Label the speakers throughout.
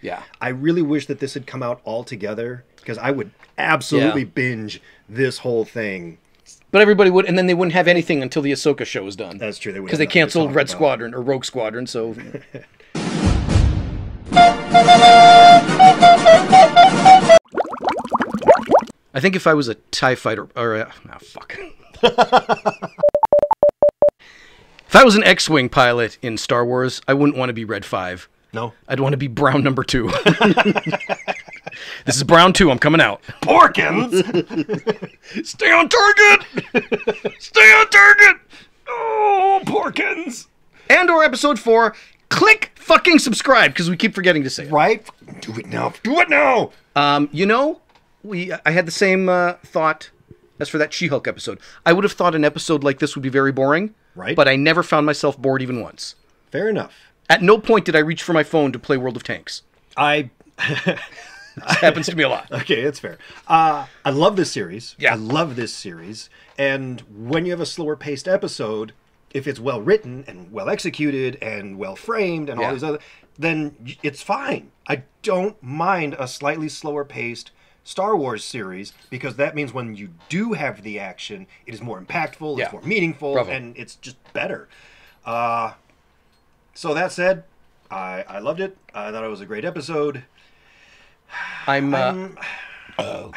Speaker 1: Yeah.
Speaker 2: I really wish that this had come out all together, because I would absolutely binge this whole thing.
Speaker 1: But everybody would, and then they wouldn't have anything until the Ahsoka show was done.
Speaker 2: That's true. They
Speaker 1: because they canceled Red Squadron or Rogue Squadron. So. I think if I was a TIE fighter, or fuck. If I was an X-Wing pilot in Star Wars, I wouldn't want to be Red 5.
Speaker 2: No.
Speaker 1: I'd want to be Brown number 2. This is Brown 2, I'm coming out.
Speaker 2: Porkins!
Speaker 1: Stay on target! Stay on target!
Speaker 2: Oh, Porkins!
Speaker 1: Andor Episode 4, click fucking subscribe, because we keep forgetting to say it.
Speaker 2: Right? Do it now. Do it now!
Speaker 1: You know, I had the same thought as for that She-Hulk episode. I would have thought an episode like this would be very boring.
Speaker 2: Right.
Speaker 1: But I never found myself bored even once.
Speaker 2: Fair enough.
Speaker 1: At no point did I reach for my phone to play World of Tanks.
Speaker 2: This
Speaker 1: happens to me a lot.
Speaker 2: Okay, that's fair. I love this series.
Speaker 1: Yeah.
Speaker 2: I love this series. And when you have a slower paced episode, if it's well written and well executed and well framed and all these other, then it's fine. I don't mind a slightly slower paced Star Wars series, because that means when you do have the action, it is more impactful, it's more meaningful, and it's just better. So that said, I loved it. I thought it was a great episode. I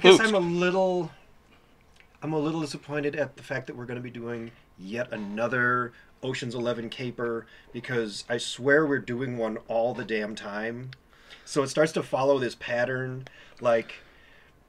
Speaker 2: guess I'm a little disappointed at the fact that we're going to be doing yet another Ocean's 11 caper, because I swear we're doing one all the damn time. So it starts to follow this pattern, like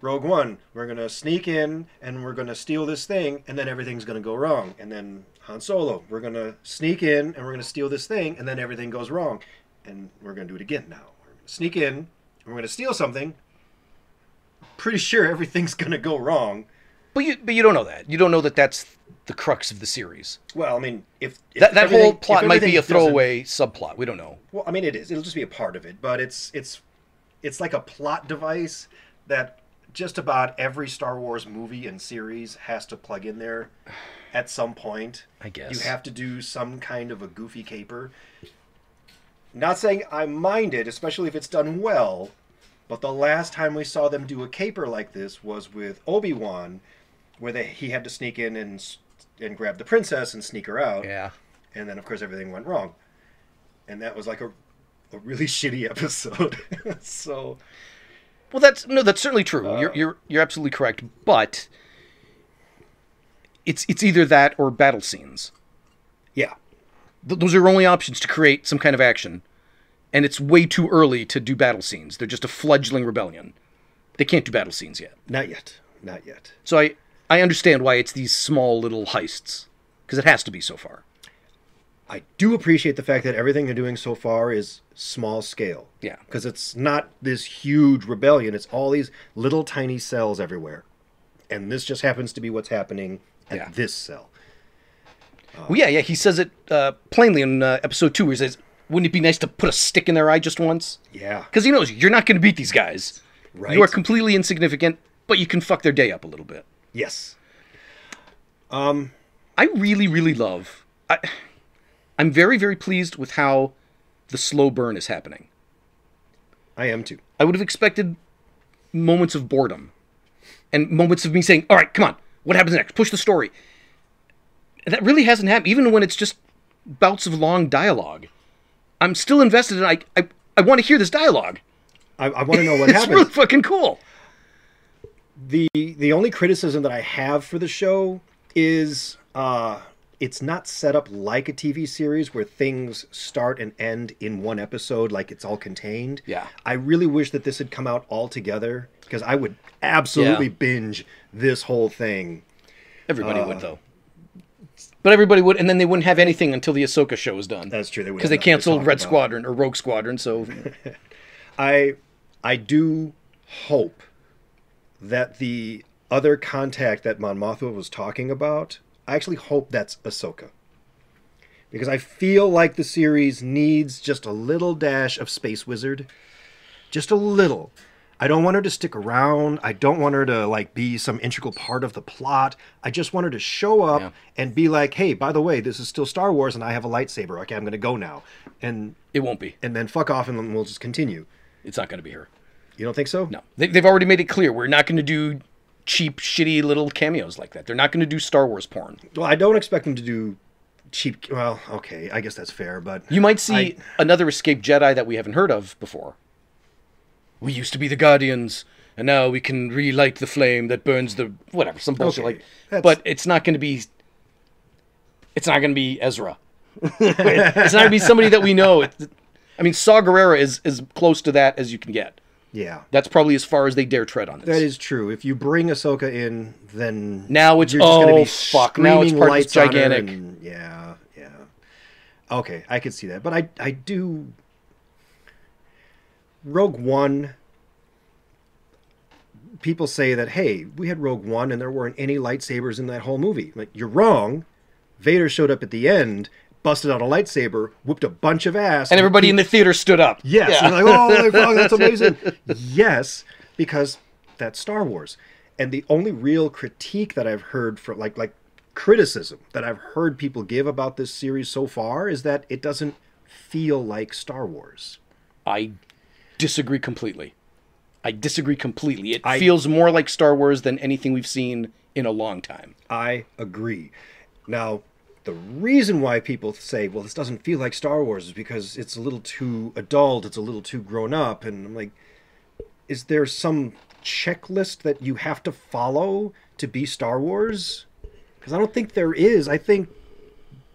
Speaker 2: Rogue One, we're going to sneak in and we're going to steal this thing, and then everything's going to go wrong. And then Han Solo, we're going to sneak in and we're going to steal this thing, and then everything goes wrong. And we're going to do it again now. We're going to sneak in and we're going to steal something. Pretty sure everything's going to go wrong.
Speaker 1: But you don't know that. You don't know that that's the crux of the series.
Speaker 2: Well, I mean, if
Speaker 1: that whole plot might be a throwaway subplot. We don't know.
Speaker 2: Well, I mean, it is. It'll just be a part of it. But it's like a plot device that just about every Star Wars movie and series has to plug in there at some point.
Speaker 1: I guess.
Speaker 2: You have to do some kind of a goofy caper. Not saying I mind it, especially if it's done well, but the last time we saw them do a caper like this was with Obi-Wan, where he had to sneak in and grab the princess and sneak her out.
Speaker 1: Yeah.
Speaker 2: And then, of course, everything went wrong. And that was like a really shitty episode. So...
Speaker 1: Well, that's certainly true. You're absolutely correct. But it's either that or battle scenes.
Speaker 2: Yeah.
Speaker 1: Those are your only options to create some kind of action. And it's way too early to do battle scenes. They're just a fledgling rebellion. They can't do battle scenes yet.
Speaker 2: Not yet. Not yet.
Speaker 1: So I understand why it's these small little heists. Because it has to be so far.
Speaker 2: I do appreciate the fact that everything they're doing so far is small scale.
Speaker 1: Yeah.
Speaker 2: Because it's not this huge rebellion. It's all these little tiny cells everywhere. And this just happens to be what's happening at this cell.
Speaker 1: Well, yeah. He says it plainly in episode 2. Where he says, wouldn't it be nice to put a stick in their eye just once?
Speaker 2: Yeah.
Speaker 1: Because he knows you're not going to beat these guys.
Speaker 2: Right.
Speaker 1: You are completely insignificant, but you can fuck their day up a little bit.
Speaker 2: Yes.
Speaker 1: I really, really love... I'm very, very pleased with how the slow burn is happening.
Speaker 2: I am too.
Speaker 1: I would have expected moments of boredom. And moments of me saying, all right, come on, what happens next? Push the story. And that really hasn't happened, even when it's just bouts of long dialogue. I'm still invested in I want to hear this dialogue.
Speaker 2: I want to know what happens.
Speaker 1: It's really fucking cool.
Speaker 2: The only criticism that I have for the show is it's not set up like a TV series where things start and end in one episode, like it's all contained.
Speaker 1: Yeah.
Speaker 2: I really wish that this had come out all together, because I would absolutely binge this whole thing.
Speaker 1: Everybody would, though. But everybody would, and then they wouldn't have anything until the Ahsoka show was done.
Speaker 2: That's true.
Speaker 1: Because they canceled Red Squadron or Rogue Squadron, so...
Speaker 2: I do hope that the other contact that Mon Mothma was talking about, I actually hope that's Ahsoka. Because I feel like the series needs just a little dash of Space Wizard. Just a little. I don't want her to stick around. I don't want her to be some integral part of the plot. I just want her to show up and be like, hey, by the way, this is still Star Wars and I have a lightsaber. Okay, I'm going to go now. And
Speaker 1: it won't be.
Speaker 2: And then fuck off and we'll just continue.
Speaker 1: It's not going to be her.
Speaker 2: You don't think so?
Speaker 1: No. They've already made it clear. We're not going to do cheap, shitty little cameos like that. They're not going to do Star Wars porn.
Speaker 2: Well, I don't expect them to do cheap... Well, okay, I guess that's fair, but...
Speaker 1: You might see another escaped Jedi that we haven't heard of before. We used to be the Guardians, and now we can relight the flame that burns the... Whatever, some bullshit like... But it's not going to be... It's not going to be Ezra. It's not going to be somebody that we know. I mean, Saw Gerrera is as close to that as you can get.
Speaker 2: Yeah.
Speaker 1: That's probably as far as they dare tread on this.
Speaker 2: That is true. If you bring Ahsoka in, then...
Speaker 1: Now it's...
Speaker 2: You're just gonna be
Speaker 1: fuck. Now it's part of this gigantic...
Speaker 2: Yeah. Okay, I could see that. But I do... Rogue One... People say that, hey, we had Rogue One and there weren't any lightsabers in that whole movie. Like, you're wrong. Vader showed up at the end, busted out a lightsaber, whooped a bunch of ass.
Speaker 1: And everybody in the theater stood up.
Speaker 2: Yes. Yeah. And like, oh, fuck, that's amazing. Yes, because that's Star Wars. And the only real critique that I've heard from, like criticism that I've heard people give about this series so far is that it doesn't feel like Star Wars.
Speaker 1: I disagree completely. It feels more like Star Wars than anything we've seen in a long time.
Speaker 2: I agree. Now, the reason why people say, well, this doesn't feel like Star Wars is because it's a little too adult, it's a little too grown up. And I'm like, is there some checklist that you have to follow to be Star Wars? Because I don't think there is. I think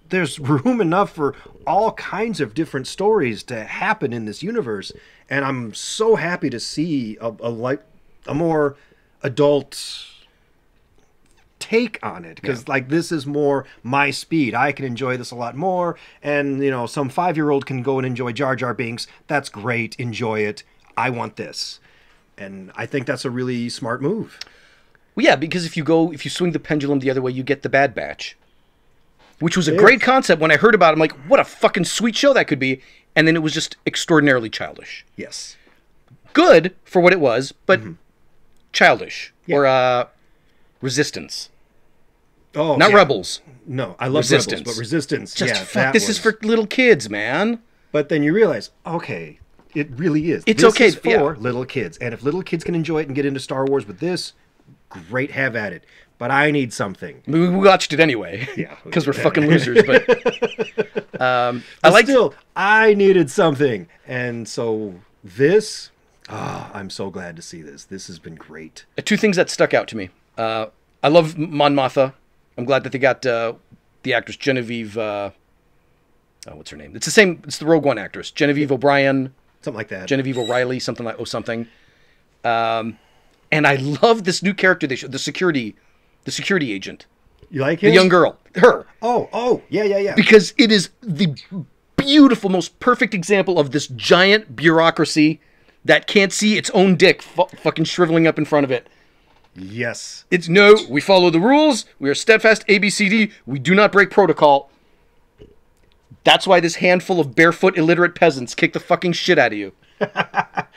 Speaker 2: there's room enough for all kinds of different stories to happen in this universe. And I'm so happy to see a more adult take on it, because this is more my speed. I can enjoy this a lot more, and some 5-year-old can go and enjoy Jar Jar Binks. That's great, enjoy it. I want this, and I think that's a really smart move.
Speaker 1: Well, yeah, because if you swing the pendulum the other way, you get the Bad Batch, which was a great concept. When I heard about it, I'm like, what a fucking sweet show that could be, and then it was just extraordinarily childish.
Speaker 2: Yes,
Speaker 1: good for what it was, but childish or Resistance.
Speaker 2: Oh,
Speaker 1: not Rebels.
Speaker 2: No, I love
Speaker 1: Resistance.
Speaker 2: Rebels, but Resistance.
Speaker 1: Just this is for little kids, man.
Speaker 2: But then you realize, okay, it really is.
Speaker 1: It's
Speaker 2: this
Speaker 1: okay
Speaker 2: is for little kids, and if little kids can enjoy it and get into Star Wars with this, great, have at it. But I need something.
Speaker 1: I mean, we watched it anyway. Yeah, because we're fucking losers. But
Speaker 2: I needed something, and so this. I'm so glad to see this. This has been great.
Speaker 1: 2 things that stuck out to me. I love Mon Mothma. I'm glad that they got the actress Genevieve. What's her name? It's the same. It's the Rogue One actress, Genevieve O'Brien.
Speaker 2: Something like that.
Speaker 1: Genevieve O'Reilly, something. And I love this new character they showed, the security agent.
Speaker 2: You like him?
Speaker 1: The young girl. Her.
Speaker 2: Oh, yeah.
Speaker 1: Because it is the beautiful, most perfect example of this giant bureaucracy that can't see its own dick fucking shriveling up in front of it.
Speaker 2: Yes.
Speaker 1: We follow the rules. We are steadfast ABCD. We do not break protocol. That's why this handful of barefoot illiterate peasants kick the fucking shit out of you.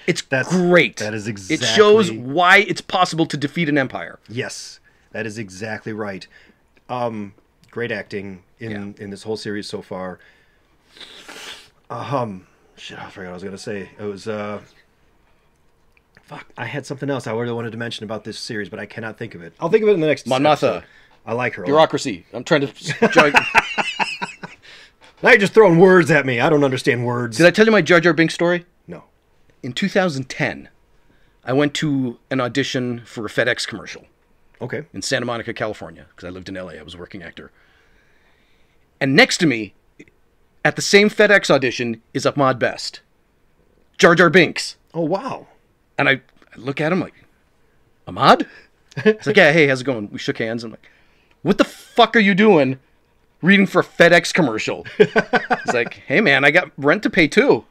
Speaker 1: It's great.
Speaker 2: That is exactly...
Speaker 1: It shows why it's possible to defeat an empire.
Speaker 2: Yes, that is exactly right. Great acting in this whole series so far. Shit, I forgot what I was going to say. It was... Fuck, I had something else I really wanted to mention about this series, but I cannot think of it. I'll think of it in the next
Speaker 1: Mon Mothma.
Speaker 2: I like her.
Speaker 1: Bureaucracy. I'm trying to...
Speaker 2: Now you're just throwing words at me. I don't understand words.
Speaker 1: Did I tell you my Jar Jar Binks story?
Speaker 2: No.
Speaker 1: In 2010, I went to an audition for a FedEx commercial.
Speaker 2: Okay.
Speaker 1: In Santa Monica, California, because I lived in LA. I was a working actor. And next to me, at the same FedEx audition, is Ahmad Best. Jar Jar Binks.
Speaker 2: Oh, wow.
Speaker 1: And I look at him like, Ahmad? He's like, yeah, hey, how's it going? We shook hands. I'm like, what the fuck are you doing reading for a FedEx commercial? He's like, hey, man, I got rent to pay too.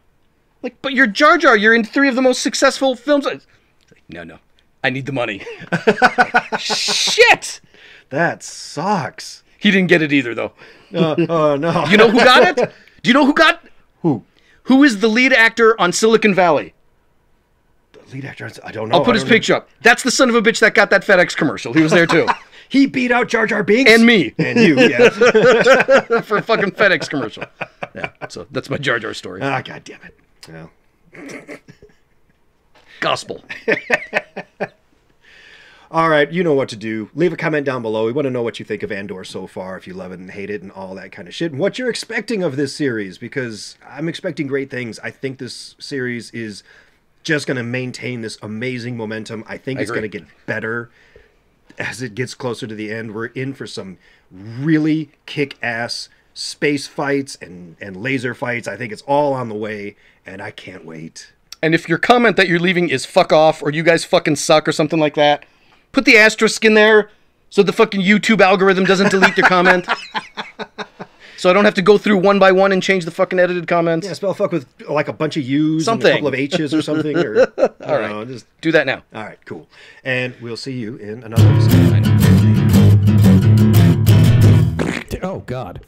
Speaker 1: Like, but you're Jar Jar. You're in 3 of the most successful films. Like, no. I need the money. Shit!
Speaker 2: That sucks.
Speaker 1: He didn't get it either, though.
Speaker 2: No.
Speaker 1: You know who got it? Do you know who got...
Speaker 2: Who?
Speaker 1: Who is the lead actor on Silicon Valley?
Speaker 2: Lead actor? I don't know.
Speaker 1: I'll put his picture up. That's the son of a bitch that got that FedEx commercial. He was there too.
Speaker 2: He beat out Jar Jar Binks?
Speaker 1: And me.
Speaker 2: And you, yes.
Speaker 1: For a fucking FedEx commercial. Yeah, so that's my Jar Jar story.
Speaker 2: Ah, God damn it. Well.
Speaker 1: Gospel.
Speaker 2: All right, you know what to do. Leave a comment down below. We want to know what you think of Andor so far, if you love it and hate it and all that kind of shit, and what you're expecting of this series, because I'm expecting great things. I think this series is just going to maintain this amazing momentum. I think it's going to get better as it gets closer to the end. We're in for some really kick-ass space fights and laser fights. I think it's all on the way, and I can't wait.
Speaker 1: And if your comment that you're leaving is fuck off or you guys fucking suck or something like that, put the asterisk in there so the fucking YouTube algorithm doesn't delete your comment. So I don't have to go through one by one and change the fucking edited comments.
Speaker 2: Yeah, spell fuck with like a bunch of U's
Speaker 1: Something.
Speaker 2: and a couple of H's or something. Or,
Speaker 1: all right, just do that now.
Speaker 2: All right, cool. And we'll see you in another episode.
Speaker 3: Oh, God.